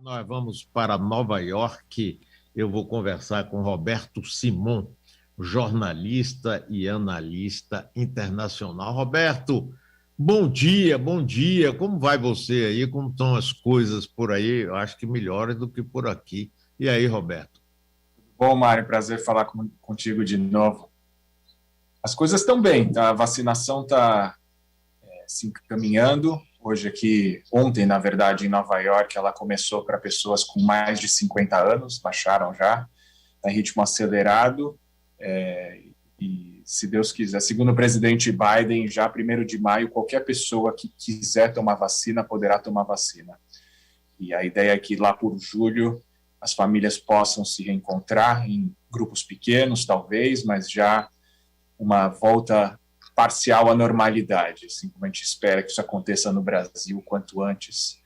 Nós vamos para Nova York. Eu vou conversar com Roberto Simon, jornalista e analista internacional. Roberto, bom dia, bom dia. Como vai você aí? Como estão as coisas por aí? Eu acho que melhores do que por aqui. E aí, Roberto? Bom, Mário, prazer falar contigo de novo. As coisas estão bem, tá? A vacinação está se encaminhando. Hoje aqui, ontem, na verdade, em Nova York, ela começou para pessoas com mais de 50 anos, baixaram já, está em ritmo acelerado. E, se Deus quiser, segundo o presidente Biden, já 1º de maio, qualquer pessoa que quiser tomar vacina poderá tomar vacina. E a ideia é que lá por julho as famílias possam se reencontrar em grupos pequenos, talvez, mas já uma volta parcial à normalidade, assim como a gente espera que isso aconteça no Brasil o quanto antes,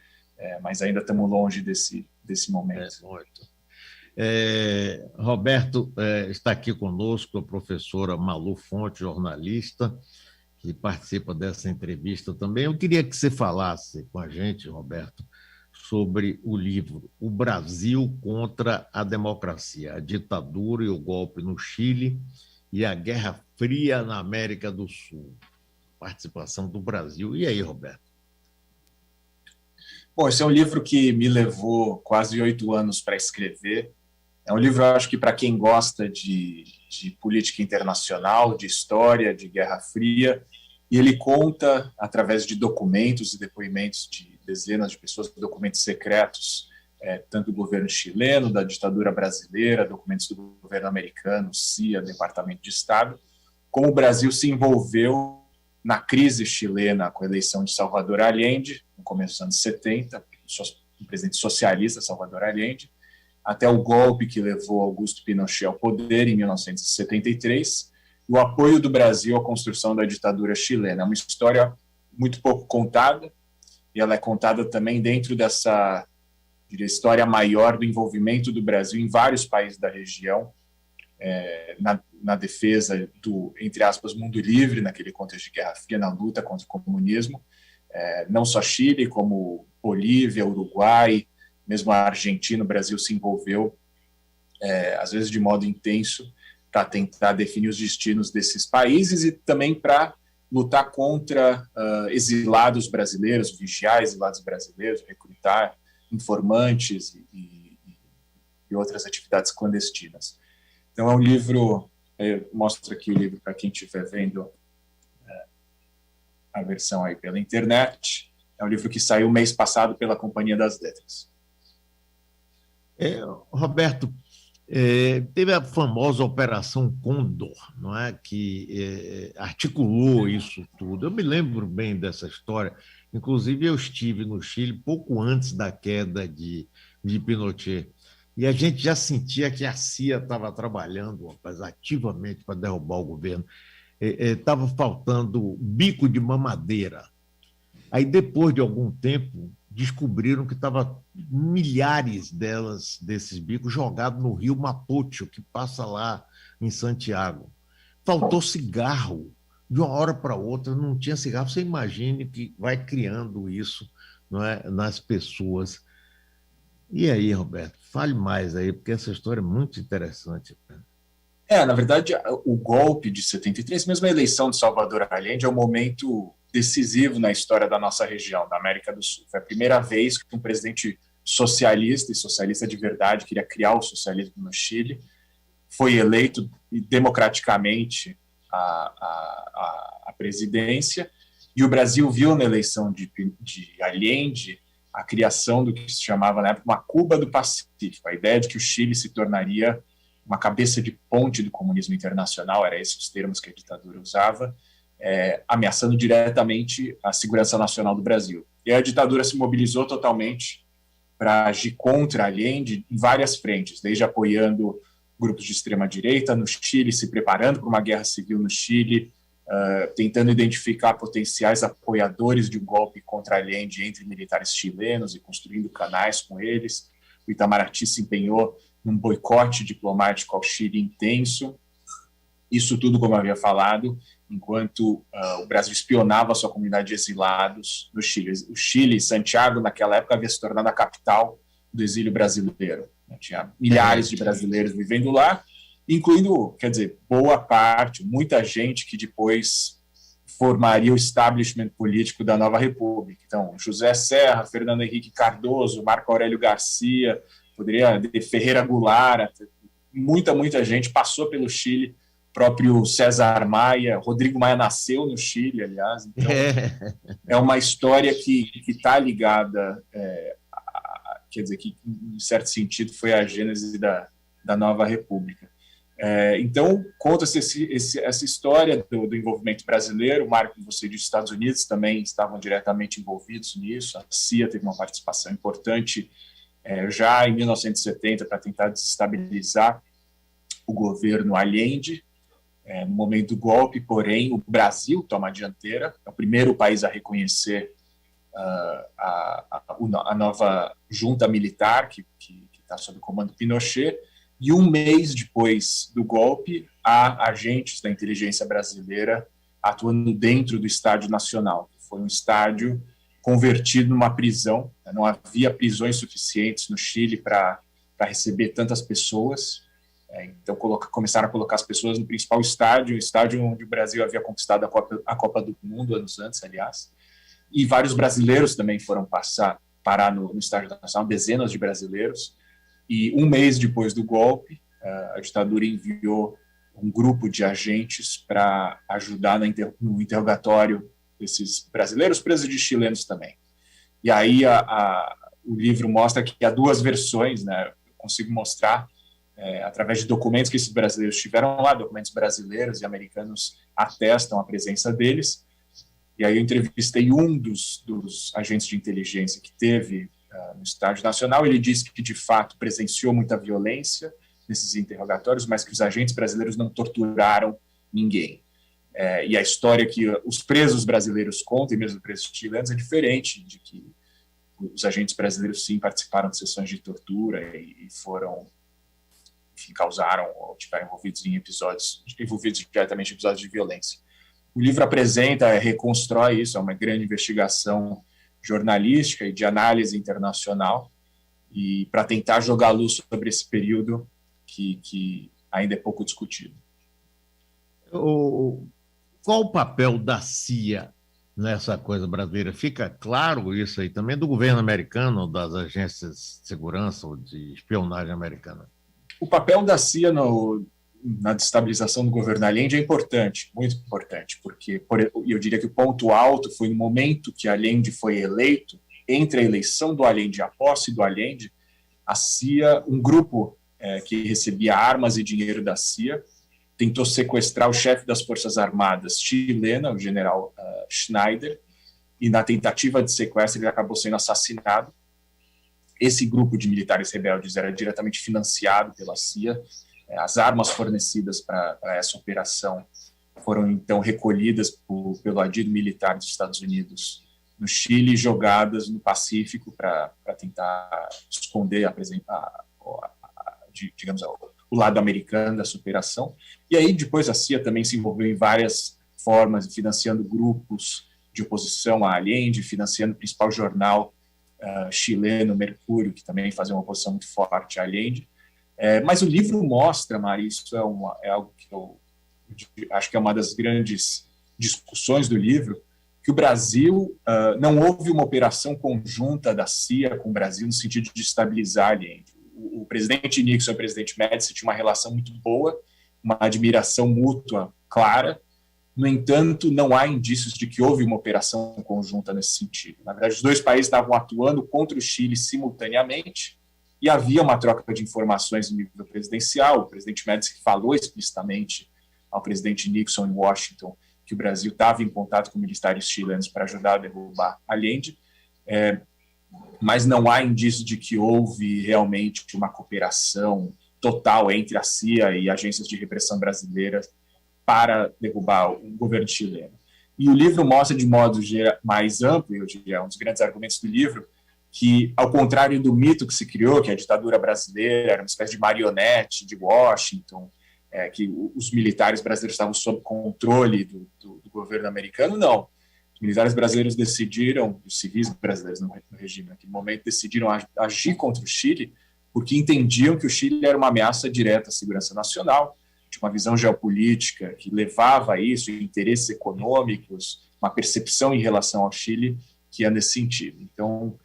mas ainda estamos longe desse momento. Muito. Roberto está aqui conosco, a professora Malu Fonte, jornalista, que participa dessa entrevista também. Eu queria que você falasse com a gente, Roberto, sobre o livro O Brasil contra a Democracia, a ditadura e o golpe no Chile e a Guerra Fria na América do Sul. Participação do Brasil. E aí, Roberto? Bom, esse é um livro que me levou quase 8 anos para escrever. É um livro, eu acho que para quem gosta de política internacional, de história, de Guerra Fria, e ele conta, através de documentos e depoimentos de dezenas de pessoas, documentos secretos, tanto do governo chileno, da ditadura brasileira, documentos do governo americano, CIA, Departamento de Estado, como o Brasil se envolveu na crise chilena com a eleição de Salvador Allende, no começo dos anos 70, o presidente socialista Salvador Allende, até o golpe que levou Augusto Pinochet ao poder em 1973, e o apoio do Brasil à construção da ditadura chilena. É uma história muito pouco contada, e ela é contada também dentro dessa história maior do envolvimento do Brasil em vários países da região, na defesa do, entre aspas, mundo livre, naquele contexto de Guerra Fria, na luta contra o comunismo, não só Chile, como Bolívia, Uruguai, mesmo a Argentina, o Brasil se envolveu, às vezes de modo intenso, para tentar definir os destinos desses países e também para lutar contra exilados brasileiros, vigiar exilados brasileiros, recrutar informantes e outras atividades clandestinas. Então é um livro, mostro aqui o livro para quem estiver vendo a versão aí pela internet, é um livro que saiu mês passado pela Companhia das Letras. Roberto, teve a famosa Operação Condor, não é? Que articulou isso tudo. Eu me lembro bem dessa história. Inclusive, eu estive no Chile pouco antes da queda de Pinochet. E a gente já sentia que a CIA estava trabalhando, rapaz, ativamente para derrubar o governo. Estava faltando bico de mamadeira. Aí, depois de algum tempo, descobriram que estava milhares desses bicos jogados no rio Mapocho, que passa lá em Santiago. Faltou cigarro. De uma hora para outra, não tinha cigarro. Você imagine que vai criando isso, não é, nas pessoas. E aí, Roberto, fale mais aí, porque essa história é muito interessante. Na verdade, o golpe de 73, mesmo a eleição de Salvador Allende, é um momento decisivo na história da nossa região, da América do Sul. Foi a primeira vez que um presidente socialista, e socialista de verdade, queria criar o socialismo no Chile, foi eleito democraticamente a presidência, e o Brasil viu na eleição de Allende a criação do que se chamava na época uma Cuba do Pacífico, a ideia de que o Chile se tornaria uma cabeça de ponte do comunismo internacional, era esses os termos que a ditadura usava, ameaçando diretamente a segurança nacional do Brasil. E a ditadura se mobilizou totalmente para agir contra Allende em várias frentes, desde apoiando grupos de extrema-direita no Chile, se preparando para uma guerra civil no Chile, tentando identificar potenciais apoiadores de um golpe contra Allende entre militares chilenos e construindo canais com eles. O Itamaraty se empenhou num boicote diplomático ao Chile intenso. Isso tudo, como eu havia falado, enquanto o Brasil espionava a sua comunidade de exilados no Chile. O Chile, Santiago, naquela época, havia se tornado a capital do exílio brasileiro. Tinha milhares de brasileiros vivendo lá, incluindo, quer dizer, boa parte, muita gente que depois formaria o establishment político da nova república. Então, José Serra, Fernando Henrique Cardoso, Marco Aurélio Garcia, poderia ter Ferreira Goulart, muita gente passou pelo Chile, próprio César Maia, Rodrigo Maia nasceu no Chile, aliás, então é uma história que está ligada, quer dizer, que em certo sentido foi a gênese da nova república. Então, conta-se essa história do envolvimento brasileiro. O Marco, você disse, Estados Unidos também estavam diretamente envolvidos nisso, a CIA teve uma participação importante já em 1970 para tentar desestabilizar o governo Allende, no momento do golpe, porém, o Brasil toma a dianteira, é o primeiro país a reconhecer a nova junta militar que está sob o comando Pinochet, e um mês depois do golpe, há agentes da inteligência brasileira atuando dentro do Estádio Nacional, que foi um estádio convertido numa prisão. Não havia prisões suficientes no Chile para receber tantas pessoas, então começaram a colocar as pessoas no principal estádio, o estádio onde o Brasil havia conquistado a Copa do Mundo anos antes, aliás, e vários brasileiros também foram parar no Estádio Nacional, dezenas de brasileiros. E um mês depois do golpe, a ditadura enviou um grupo de agentes para ajudar no interrogatório desses brasileiros, presos de chilenos também. E aí o livro mostra que há duas versões, né? Eu consigo mostrar, através de documentos que esses brasileiros tiveram lá, documentos brasileiros e americanos atestam a presença deles. E aí eu entrevistei um dos agentes de inteligência que teve no Estádio Nacional. Ele disse que, de fato, presenciou muita violência nesses interrogatórios, mas que os agentes brasileiros não torturaram ninguém. E a história que os presos brasileiros contam, e mesmo presos chilenos, é diferente, de que os agentes brasileiros, sim, participaram de sessões de tortura e foram, enfim, causaram ou tiveram envolvidos diretamente em episódios de violência. O livro apresenta, reconstrói isso, é uma grande investigação jornalística e de análise internacional, e para tentar jogar luz sobre esse período que ainda é pouco discutido. Qual o papel da CIA nessa coisa brasileira? Fica claro isso aí também do governo americano, das agências de segurança ou de espionagem americana? O papel da CIA na destabilização do governo Allende é importante, muito importante, porque eu diria que o ponto alto foi no momento que Allende foi eleito, entre a eleição do Allende e a posse do Allende, a CIA, um grupo que recebia armas e dinheiro da CIA, tentou sequestrar o chefe das Forças Armadas chilena, o general Schneider, e na tentativa de sequestro ele acabou sendo assassinado. Esse grupo de militares rebeldes era diretamente financiado pela CIA. As armas fornecidas para essa operação foram, então, recolhidas pelo adido militar dos Estados Unidos no Chile e jogadas no Pacífico para tentar esconder, digamos, o lado americano dessa operação. E aí, depois, a CIA também se envolveu em várias formas, financiando grupos de oposição a Allende, financiando o principal jornal chileno, Mercúrio, que também fazia uma oposição muito forte a Allende. Mas o livro mostra, Mari, isso é algo que eu acho que é uma das grandes discussões do livro, que o Brasil, não houve uma operação conjunta da CIA com o Brasil no sentido de estabilizar Allende. O presidente Nixon e o presidente Médici tinham uma relação muito boa, uma admiração mútua clara. No entanto, não há indícios de que houve uma operação conjunta nesse sentido. Na verdade, os dois países estavam atuando contra o Chile simultaneamente, e havia uma troca de informações no nível presidencial. O presidente Médici falou explicitamente ao presidente Nixon em Washington que o Brasil estava em contato com militares chilenos para ajudar a derrubar Allende, mas não há indício de que houve realmente uma cooperação total entre a CIA e agências de repressão brasileiras para derrubar o governo chileno. E o livro mostra de modo mais amplo, eu diria, um dos grandes argumentos do livro, que, ao contrário do mito que se criou, que a ditadura brasileira era uma espécie de marionete de Washington, que os militares brasileiros estavam sob controle do governo americano, não. Os militares brasileiros decidiram, os civis brasileiros no regime naquele momento, decidiram agir contra o Chile porque entendiam que o Chile era uma ameaça direta à segurança nacional, de uma visão geopolítica que levava a isso, interesses econômicos, uma percepção em relação ao Chile que ia nesse sentido. Então,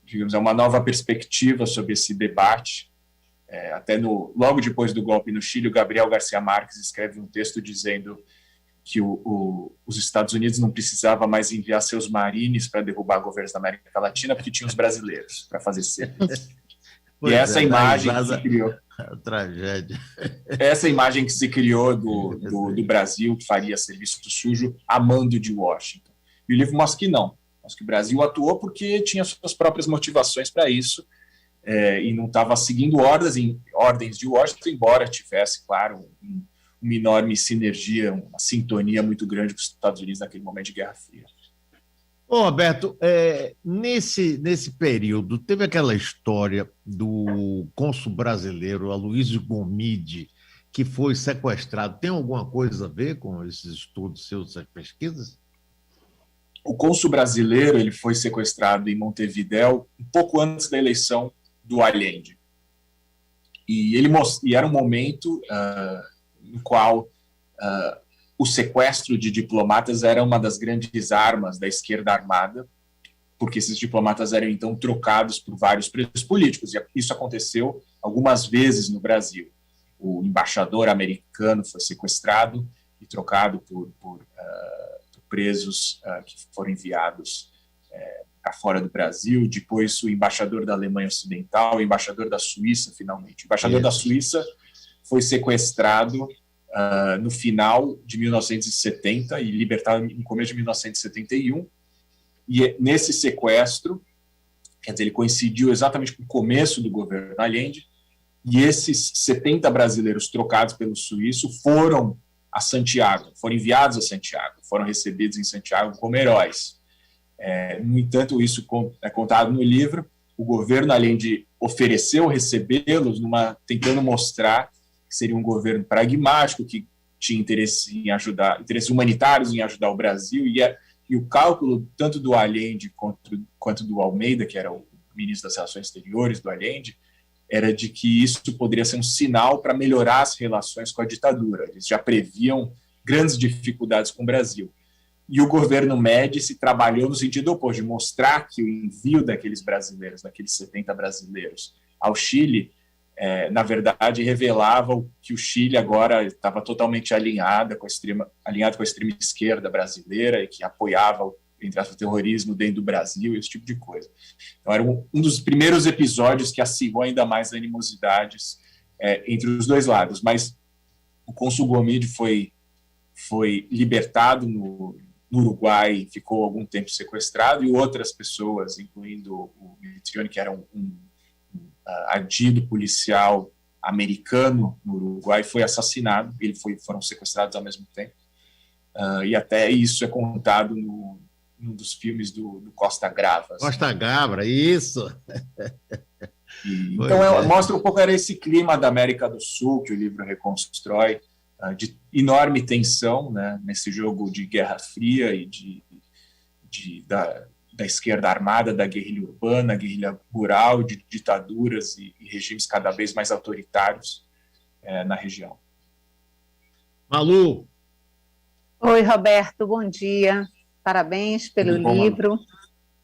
digamos, é uma nova perspectiva sobre esse debate. Até logo depois do golpe no Chile, o Gabriel Garcia Marques escreve um texto dizendo que os Estados Unidos não precisava mais enviar seus marines para derrubar governos da América Latina, porque tinha os brasileiros para fazer cercas. E essa imagem que se criou... Tragédia. Essa imagem que se criou do Brasil, que faria serviço sujo, a mando de Washington. E o livro mostra que não. Mostra que o Brasil atuou porque tinha suas próprias motivações para isso, e não estava seguindo ordens de Washington, embora tivesse, claro, uma enorme sinergia, uma sintonia muito grande com os Estados Unidos naquele momento de Guerra Fria. Ô, Roberto, nesse período, teve aquela história do cônsul brasileiro, Aloysio Gomide, que foi sequestrado. Tem alguma coisa a ver com esses estudos seus, essas pesquisas? O cônsul brasileiro ele foi sequestrado em Montevidéu um pouco antes da eleição do Allende. E era um momento no qual o sequestro de diplomatas era uma das grandes armas da esquerda armada, porque esses diplomatas eram então trocados por vários presos políticos, e isso aconteceu algumas vezes no Brasil. O embaixador americano foi sequestrado e trocado por presos que foram enviados para fora do Brasil, depois o embaixador da Alemanha Ocidental, o embaixador da Suíça, finalmente. O embaixador da Suíça foi sequestrado no final de 1970 e libertado no começo de 1971, e nesse sequestro, quer dizer, ele coincidiu exatamente com o começo do governo Allende, e esses 70 brasileiros trocados pelo suíço foram a Santiago, foram enviados a Santiago, foram recebidos em Santiago como heróis. No entanto, isso é contado no livro. O governo, além de ofereceu recebê-los, tentando mostrar que seria um governo pragmático, que tinha interesse em ajudar, interesses humanitários em ajudar o Brasil, e o cálculo tanto do Allende quanto do Almeida, que era o ministro das Relações Exteriores do Allende, era de que isso poderia ser um sinal para melhorar as relações com a ditadura. Eles já previam grandes dificuldades com o Brasil. E o governo Médici trabalhou no sentido oposto, de mostrar que o envio daqueles brasileiros, daqueles 70 brasileiros, ao Chile, na verdade, revelava que o Chile agora estava totalmente alinhado com a extrema esquerda brasileira e que apoiava o terrorismo dentro do Brasil, esse tipo de coisa. Então, era um dos primeiros episódios que acirrou ainda mais animosidades entre os dois lados. Mas o cônsul Gomide foi libertado no Uruguai, ficou algum tempo sequestrado, e outras pessoas, incluindo o Mitrione, que era um adido policial americano no Uruguai, foi assassinado. Foram sequestrados ao mesmo tempo. E até isso é contado num dos filmes do Costa Gavras. Costa Gavras, isso! Então, mostra um pouco esse clima da América do Sul que o livro reconstrói, de enorme tensão, né, nesse jogo de Guerra Fria e da esquerda armada, da guerrilha urbana, guerrilha rural, de ditaduras e regimes cada vez mais autoritários na região. Malu! Oi, Roberto, bom dia. Parabéns pelo livro. Malu.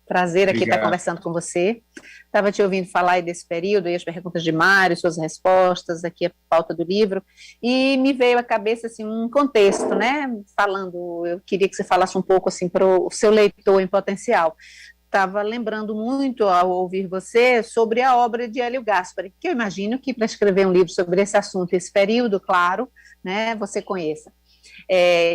Prazer aqui estar conversando com você. Estava te ouvindo falar aí desse período, aí as perguntas de Mário, suas respostas, aqui a pauta do livro, e me veio à cabeça assim, um contexto, né? Eu queria que você falasse um pouco assim, para o seu leitor em potencial. Estava lembrando muito, ao ouvir você, sobre a obra de Hélio Gaspari, que eu imagino que para escrever um livro sobre esse assunto, esse período, claro, né, você conheça.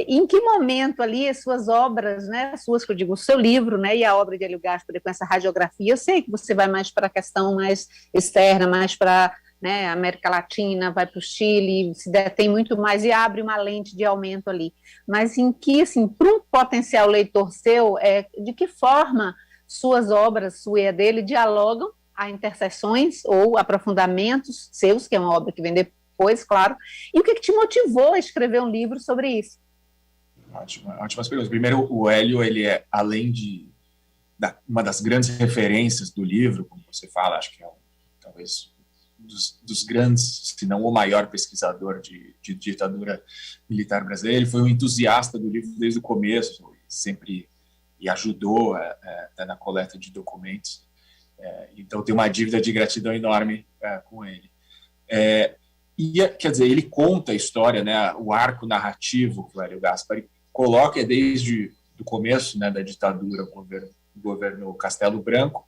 Em que momento ali as suas obras, né, que eu digo, o seu livro, né, e a obra de Hélio Gaspari com essa radiografia, eu sei que você vai mais para a questão mais externa, mais para, né, América Latina, vai para o Chile, se detém muito mais e abre uma lente de aumento ali, mas em que, assim, para um potencial leitor seu, de que forma suas obras, sua e a dele, dialogam a interseções ou aprofundamentos seus, que é uma obra que vem depois, claro, e o que te motivou a escrever um livro sobre isso? Ótimas perguntas. Primeiro, o Hélio, ele é, além de uma das grandes referências do livro, como você fala, acho que é talvez dos grandes, se não o maior pesquisador de ditadura militar brasileira. Ele foi um entusiasta do livro desde o começo, sempre e ajudou na coleta de documentos. Então, tem uma dívida de gratidão enorme com ele. Quer dizer, ele conta a história, né, o arco narrativo que o Hélio Gaspari coloca desde o começo, né, da ditadura, o governo Castelo Branco,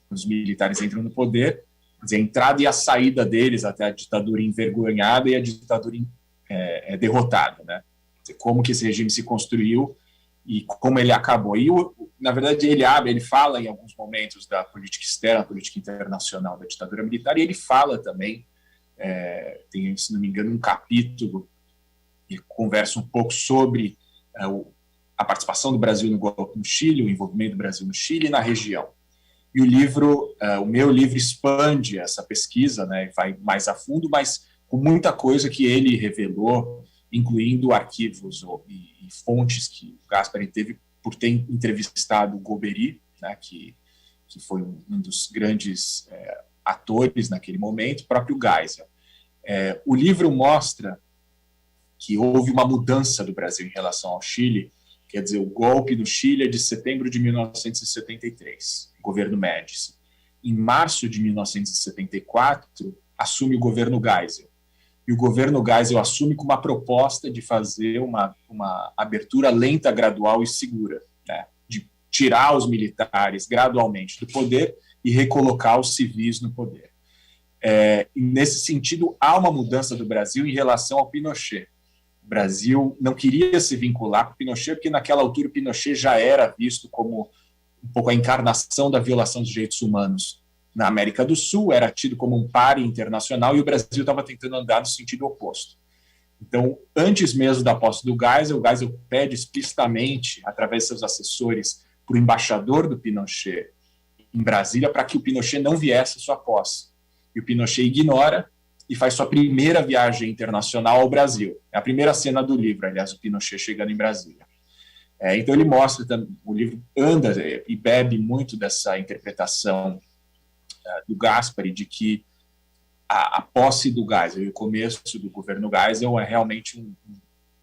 os militares entram no poder, quer dizer, a entrada e a saída deles até a ditadura envergonhada e a ditadura derrotada, né? Quer dizer, como que esse regime se construiu e como ele acabou. E, na verdade, ele fala em alguns momentos da política externa, política internacional da ditadura militar, e ele fala também, tem, se não me engano, um capítulo que conversa um pouco sobre a participação do Brasil no golpe no Chile, o envolvimento do Brasil no Chile e na região. E o meu livro expande essa pesquisa, né, vai mais a fundo, mas com muita coisa que ele revelou, incluindo arquivos e fontes que o Gaspari teve por ter entrevistado o Golbery, né, que foi um dos grandes atores naquele momento, o próprio Geisel. O livro mostra que houve uma mudança do Brasil em relação ao Chile. Quer dizer, o golpe no Chile é de setembro de 1973, governo Médici. Em março de 1974, assume o governo Geisel. E o governo Geisel assume com uma proposta de fazer uma abertura lenta, gradual e segura, né? De tirar os militares gradualmente do poder e recolocar os civis no poder. E nesse sentido, há uma mudança do Brasil em relação ao Pinochet. O Brasil não queria se vincular com o Pinochet, porque naquela altura o Pinochet já era visto como um pouco a encarnação da violação dos direitos humanos na América do Sul, era tido como um páreo internacional, e o Brasil estava tentando andar no sentido oposto. Então, antes mesmo da posse do Geisel, o Geisel pede explicitamente, através de seus assessores, para o embaixador do Pinochet em Brasília, para que o Pinochet não viesse à sua posse. E o Pinochet ignora e faz sua primeira viagem internacional ao Brasil. É a primeira cena do livro, aliás, o Pinochet chegando em Brasília. Então ele mostra, o livro anda e bebe muito dessa interpretação do Gaspari, de que a posse do Geisel e o começo do governo Geisel é realmente um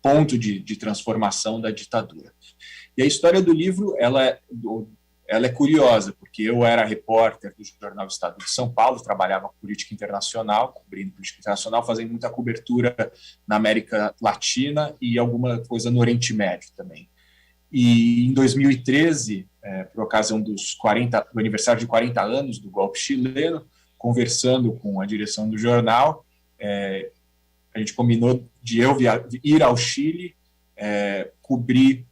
ponto de transformação da ditadura. E a história do livro, ela é curiosa, porque eu era repórter do Jornal Estado de São Paulo, trabalhava com política internacional, cobrindo política internacional, fazendo muita cobertura na América Latina e alguma coisa no Oriente Médio também. E em 2013, por ocasião do aniversário de 40 anos do golpe chileno, conversando com a direção do jornal, a gente combinou de eu ir ao Chile, cobrir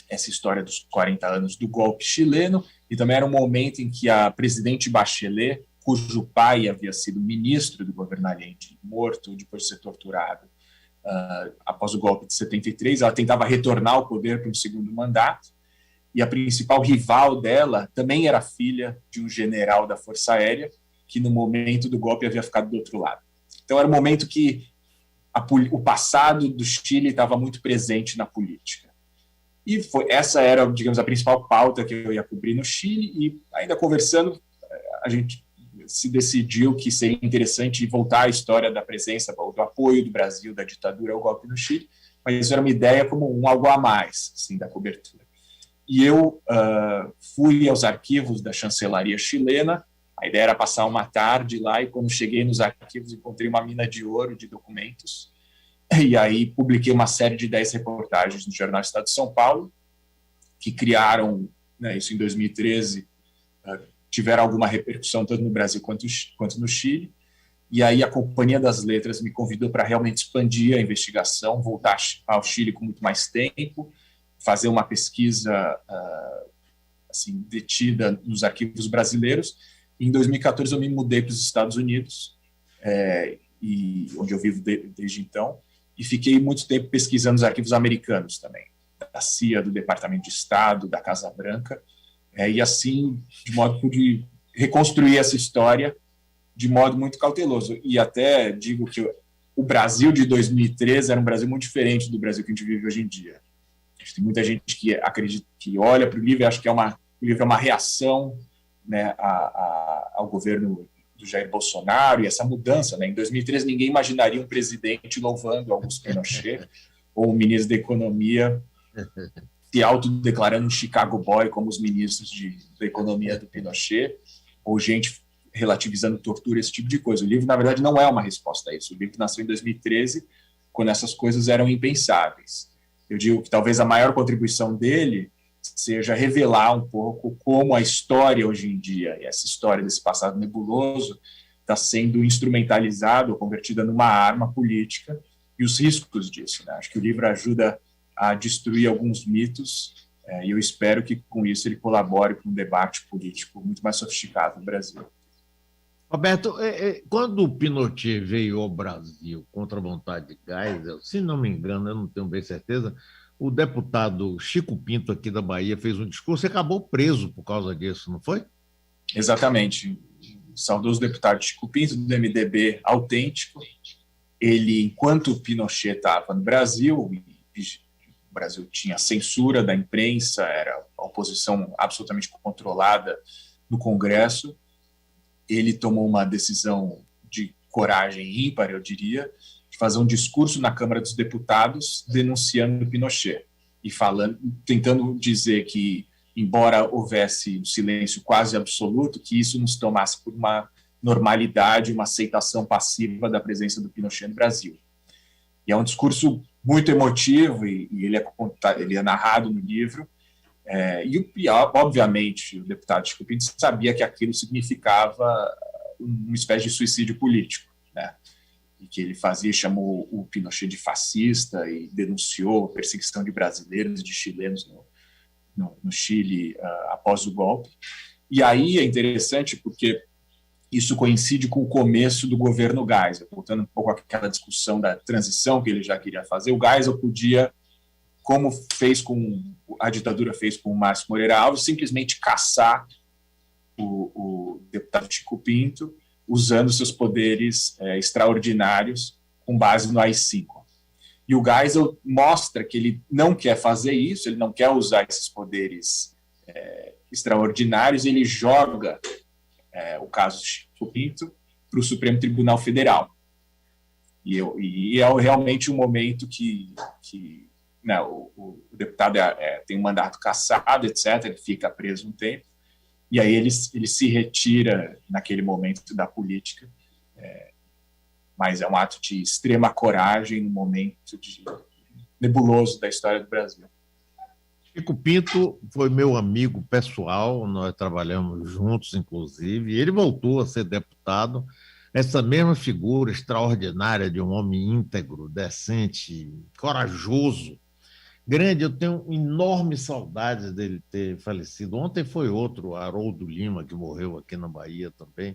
essa história dos 40 anos do golpe chileno, e também era um momento em que a presidente Bachelet, cujo pai havia sido ministro do governo Allende, morto depois de ser torturado após o golpe de 73, ela tentava retornar ao poder para um segundo mandato, e a principal rival dela também era filha de um general da Força Aérea, que no momento do golpe havia ficado do outro lado. Então era um momento que o passado do Chile estava muito presente na política. E essa era, digamos, a principal pauta que eu ia cobrir no Chile, e ainda conversando, a gente se decidiu que seria interessante voltar à história da presença, do apoio do Brasil, da ditadura ao golpe no Chile, mas isso era uma ideia como algo a mais, assim, da cobertura. E eu fui aos arquivos da chancelaria chilena. A ideia era passar uma tarde lá, e quando cheguei nos arquivos encontrei uma mina de ouro de documentos, e aí publiquei uma série de 10 reportagens no Jornal Estado de São Paulo, que criaram, né, isso em 2013, tiveram alguma repercussão tanto no Brasil quanto no Chile, e aí a Companhia das Letras me convidou para realmente expandir a investigação, voltar ao Chile com muito mais tempo, fazer uma pesquisa assim, detida nos arquivos brasileiros. Em 2014 eu me mudei para os Estados Unidos, onde eu vivo desde então, e fiquei muito tempo pesquisando os arquivos americanos também, da CIA, do Departamento de Estado, da Casa Branca, e assim, de modo que pude reconstruir essa história de modo muito cauteloso. E até digo que o Brasil de 2013 era um Brasil muito diferente do Brasil que a gente vive hoje em dia. Tem muita gente que acredita, que olha para o livro e acha que o livro é uma reação, né, ao governo do Jair Bolsonaro e essa mudança, né? Em 2013 ninguém imaginaria um presidente louvando Augusto Pinochet ou um ministro da Economia se autodeclarando um Chicago Boy como os ministros da Economia do Pinochet, ou gente relativizando tortura, esse tipo de coisa. O livro, na verdade, não é uma resposta a isso. O livro nasceu em 2013, quando essas coisas eram impensáveis. Eu digo que talvez a maior contribuição dele seja revelar um pouco como a história hoje em dia, e essa história desse passado nebuloso, está sendo instrumentalizada ou convertida numa arma política, e os riscos disso, né? Acho que o livro ajuda a destruir alguns mitos, e eu espero que com isso ele colabore para um debate político muito mais sofisticado no Brasil. Roberto, quando o Pinochet veio ao Brasil contra a vontade de Geisel, se não me engano, eu não tenho bem certeza, o deputado Chico Pinto, aqui da Bahia, fez um discurso e acabou preso por causa disso, não foi? Exatamente. O saudoso deputado Chico Pinto, do MDB autêntico, ele, enquanto o Pinochet estava no Brasil, o Brasil tinha censura da imprensa, era a oposição absolutamente controlada no Congresso, ele tomou uma decisão de coragem ímpar, eu diria, de fazer um discurso na Câmara dos Deputados denunciando Pinochet e tentando dizer que, embora houvesse um silêncio quase absoluto, que isso nos tomasse por uma normalidade, uma aceitação passiva da presença do Pinochet no Brasil. E é um discurso muito emotivo e ele é narrado no livro. E, obviamente, o deputado Chico Pinto sabia que aquilo significava uma espécie de suicídio político, né? E que ele chamou o Pinochet de fascista e denunciou a perseguição de brasileiros e de chilenos no Chile após o golpe. E aí é interessante porque isso coincide com o começo do governo Geisel, voltando um pouco àquela discussão da transição que ele já queria fazer. O Geisel podia, como a ditadura fez com o Márcio Moreira Alves, simplesmente caçar o deputado Chico Pinto, usando seus poderes extraordinários com base no AI-5. E o Geisel mostra que ele não quer fazer isso, ele não quer usar esses poderes extraordinários, ele joga o caso de Chico Pinto para o Supremo Tribunal Federal. E é realmente um momento que o deputado tem um mandato cassado, etc., ele fica preso um tempo, e aí ele se retira naquele momento da política, mas é um ato de extrema coragem, um momento nebuloso da história do Brasil. Chico Pinto foi meu amigo pessoal, nós trabalhamos juntos, inclusive, e ele voltou a ser deputado, essa mesma figura extraordinária de um homem íntegro, decente, corajoso, grande. Eu tenho enorme saudade dele ter falecido. Ontem foi outro, Haroldo Lima, que morreu aqui na Bahia também.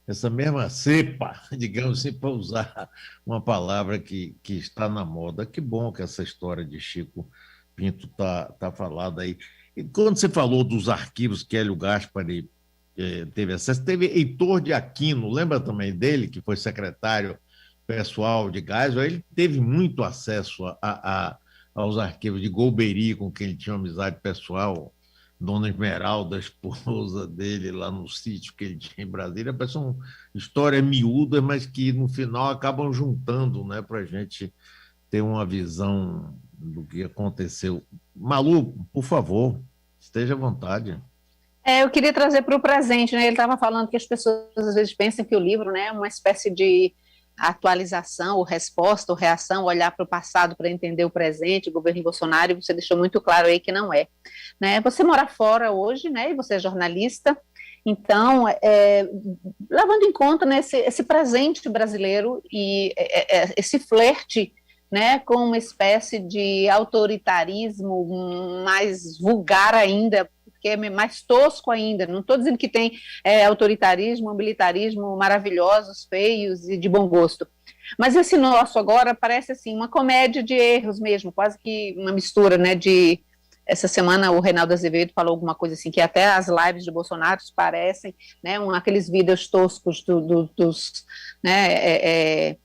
Essa mesma cepa, digamos assim, para usar uma palavra que está na moda. Que bom que essa história de Chico Pinto tá falada aí. E quando você falou dos arquivos que Hélio Gaspari teve acesso, teve Heitor de Aquino, lembra também dele, que foi secretário pessoal de Geisel? Ele teve muito acesso aos arquivos de Golbery, com quem ele tinha uma amizade pessoal, Dona Esmeralda, a esposa dele, lá no sítio que ele tinha em Brasília. Parece uma história miúda, mas que no final acabam juntando, né, para a gente ter uma visão do que aconteceu. Malu, por favor, esteja à vontade. Eu queria trazer para o presente, né? Ele estava falando que as pessoas às vezes pensam que o livro, né, é uma espécie de atualização, ou resposta, ou reação, olhar para o passado para entender o presente, o governo Bolsonaro, e você deixou muito claro aí que não é. Né? Você mora fora hoje, né, e você é jornalista, então, levando em conta, né, esse presente brasileiro e esse flerte, né, com uma espécie de autoritarismo mais vulgar ainda, que é mais tosco ainda. Não estou dizendo que tem autoritarismo, militarismo maravilhosos, feios e de bom gosto. Mas esse nosso agora parece assim uma comédia de erros mesmo, quase que uma mistura, né, de... Essa semana o Reinaldo Azevedo falou alguma coisa assim, que até as lives de Bolsonaro parecem, né, aqueles vídeos toscos dos né,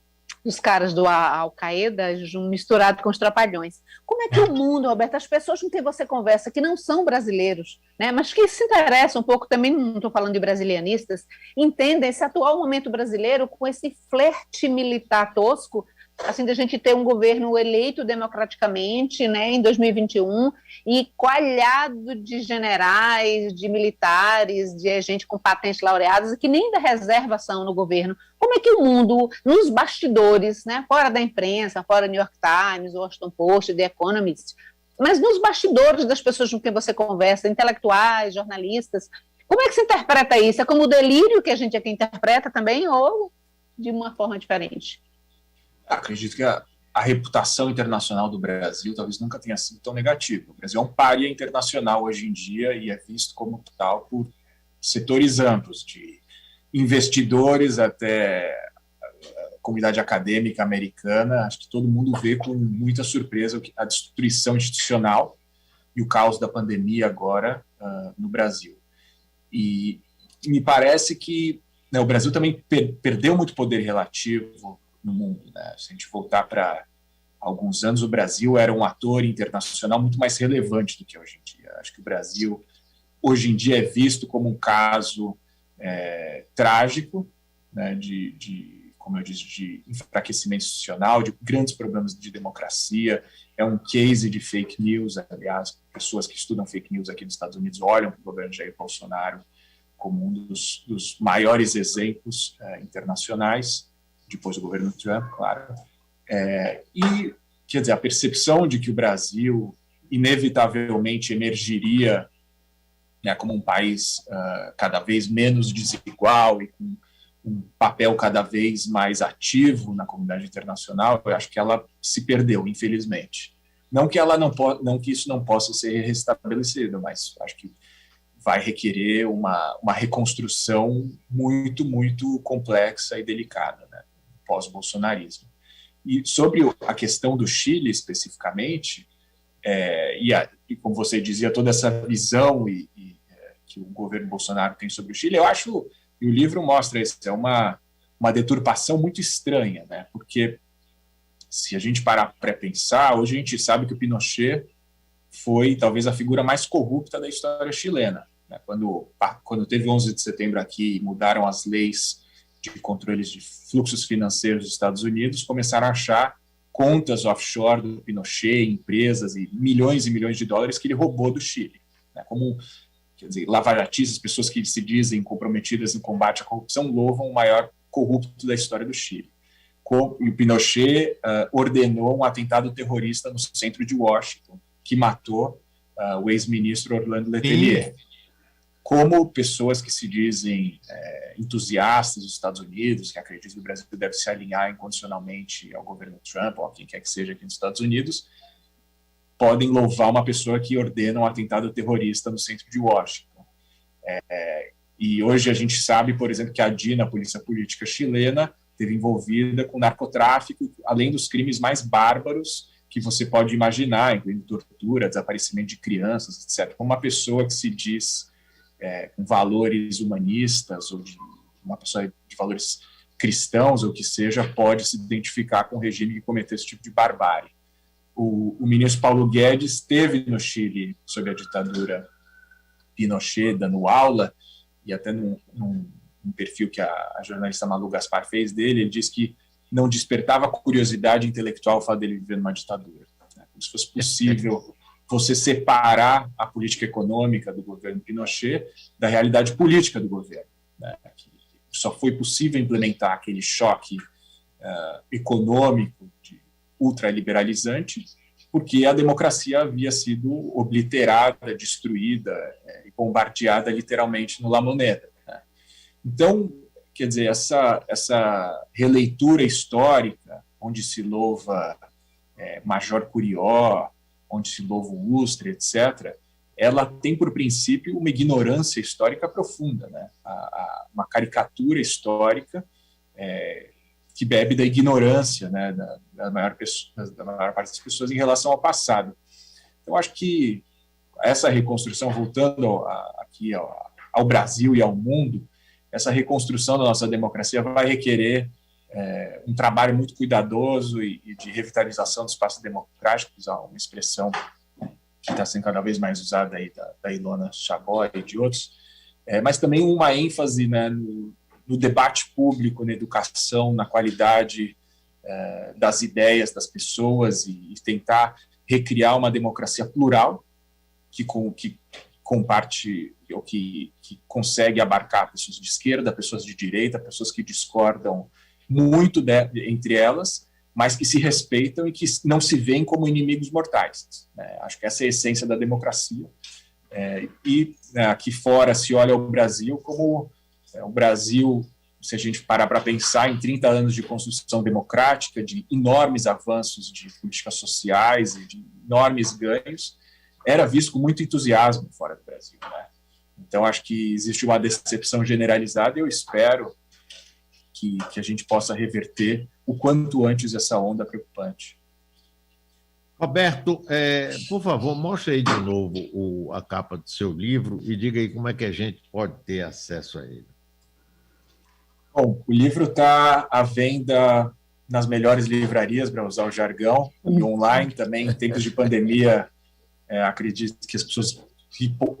dos caras do Al-Qaeda misturado com os Trapalhões. Como é que o mundo, Roberto, as pessoas com quem você conversa, que não são brasileiros, né, mas que se interessam um pouco, também não estou falando de brasilianistas, entendem esse atual momento brasileiro com esse flerte militar tosco, assim, da gente ter um governo eleito democraticamente, né, em 2021, e coalhado de generais, de militares, de gente com patentes laureadas, que nem da reserva são no governo. Como é que o mundo, nos bastidores, né, fora da imprensa, fora do New York Times, Washington Post, The Economist, mas nos bastidores das pessoas com quem você conversa, intelectuais, jornalistas, como é que se interpreta isso? É como o delírio que a gente aqui interpreta também, ou de uma forma diferente? Acredito que a reputação internacional do Brasil talvez nunca tenha sido tão negativa. O Brasil é um pária internacional hoje em dia e é visto como tal por setores amplos, de investidores até a comunidade acadêmica americana. Acho que todo mundo vê com muita surpresa a destruição institucional e o caos da pandemia agora no Brasil. E me parece que, né, o Brasil também perdeu muito poder relativo no mundo, né? Se a gente voltar para alguns anos, o Brasil era um ator internacional muito mais relevante do que hoje em dia. Acho que o Brasil, hoje em dia, é visto como um caso trágico, né, como eu disse, de enfraquecimento institucional, de grandes problemas de democracia. É um case de fake news. Aliás, pessoas que estudam fake news aqui nos Estados Unidos olham para o governo Jair Bolsonaro como um dos maiores exemplos internacionais, depois do governo Trump, claro. E, quer dizer, a percepção de que o Brasil inevitavelmente emergiria, né, como um país cada vez menos desigual e com um papel cada vez mais ativo na comunidade internacional, eu acho que ela se perdeu, infelizmente. Não que isso não possa ser restabelecido, mas acho que vai requerer uma reconstrução muito, muito complexa e delicada, né, pós-bolsonarismo. E sobre a questão do Chile, especificamente, e como você dizia, toda essa visão que o governo Bolsonaro tem sobre o Chile, eu acho, e o livro mostra isso, é uma deturpação muito estranha, né? Porque se a gente parar para pensar, hoje a gente sabe que o Pinochet foi talvez a figura mais corrupta da história chilena, né? Quando teve 11 de setembro aqui e mudaram as leis de controles de fluxos financeiros dos Estados Unidos, começaram a achar contas offshore do Pinochet, empresas e milhões de dólares que ele roubou do Chile, né? Como, quer dizer, lavajatistas, pessoas que se dizem comprometidas no combate à corrupção, louvam o maior corrupto da história do Chile. E o Pinochet ordenou um atentado terrorista no centro de Washington, que matou o ex-ministro Orlando Letelier. Como pessoas que se dizem entusiastas dos Estados Unidos, que acreditam que o Brasil deve se alinhar incondicionalmente ao governo Trump, ou a quem quer que seja aqui nos Estados Unidos, podem louvar uma pessoa que ordena um atentado terrorista no centro de Washington. E hoje a gente sabe, por exemplo, que a DINA, a Polícia Política Chilena, esteve envolvida com narcotráfico, além dos crimes mais bárbaros que você pode imaginar, incluindo tortura, desaparecimento de crianças, etc. Como uma pessoa que se diz com valores humanistas, ou uma pessoa de valores cristãos, ou que seja, pode se identificar com o regime que cometeu esse tipo de barbárie. O ministro Paulo Guedes esteve no Chile sob a ditadura Pinochet, dando aula, e até num perfil que a jornalista Malu Gaspar fez dele, ele disse que não despertava curiosidade intelectual o fato dele viver numa ditadura, né? Como se fosse possível você separar a política econômica do governo Pinochet da realidade política do governo, né? Que só foi possível implementar aquele choque econômico ultraliberalizante porque a democracia havia sido obliterada, destruída e bombardeada literalmente no La Moneda, né? Então, quer dizer, essa releitura histórica, onde se louva Major Curió, onde se louva o Ustra, etc., ela tem por princípio uma ignorância histórica profunda, né? Uma caricatura histórica que bebe da ignorância, né, da maior parte das pessoas em relação ao passado. Então, acho que essa reconstrução, voltando aqui ao Brasil e ao mundo, essa reconstrução da nossa democracia vai requerer um trabalho muito cuidadoso e de revitalização dos espaços democráticos, uma expressão que está sendo cada vez mais usada aí da Ilona Chabot e de outros, mas também uma ênfase, né, no debate público, na educação, na qualidade das ideias das pessoas e tentar recriar uma democracia plural que comparte, ou que consegue abarcar pessoas de esquerda, pessoas de direita, pessoas que discordam muito entre elas, mas que se respeitam e que não se veem como inimigos mortais, né? Acho que essa é a essência da democracia. Aqui fora se olha o Brasil como o Brasil, se a gente parar para pensar em 30 anos de construção democrática, de enormes avanços de políticas sociais e de enormes ganhos, era visto com muito entusiasmo fora do Brasil, né? Então, acho que existe uma decepção generalizada e eu espero que a gente possa reverter o quanto antes essa onda preocupante. Roberto, por favor, mostre aí de novo a capa do seu livro e diga aí como é que a gente pode ter acesso a ele. Bom, o livro está à venda nas melhores livrarias, para usar o jargão, e online também. Em tempos de pandemia, acredito que as pessoas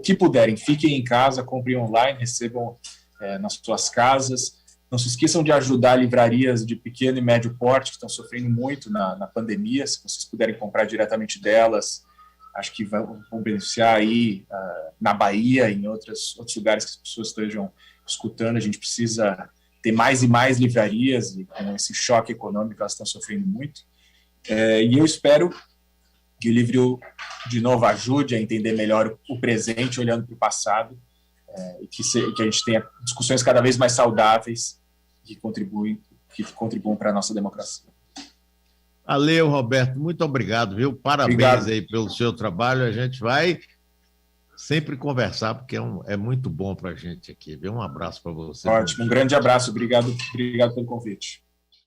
que puderem, fiquem em casa, comprem online, recebam nas suas casas. Não se esqueçam de ajudar livrarias de pequeno e médio porte, que estão sofrendo muito na pandemia. Se vocês puderem comprar diretamente delas, acho que vão beneficiar aí na Bahia e em outros lugares que as pessoas estejam escutando. A gente precisa ter mais e mais livrarias, e com esse choque econômico elas estão sofrendo muito. E eu espero que o livro, de novo, ajude a entender melhor o presente, olhando para o passado, e que a gente tenha discussões cada vez mais saudáveis que contribuam para a nossa democracia. Valeu, Roberto, muito obrigado, viu? Parabéns aí pelo seu trabalho. A gente vai sempre conversar, porque é muito bom para a gente aqui, viu? Um abraço para você. Ótimo, um grande abraço, obrigado pelo convite.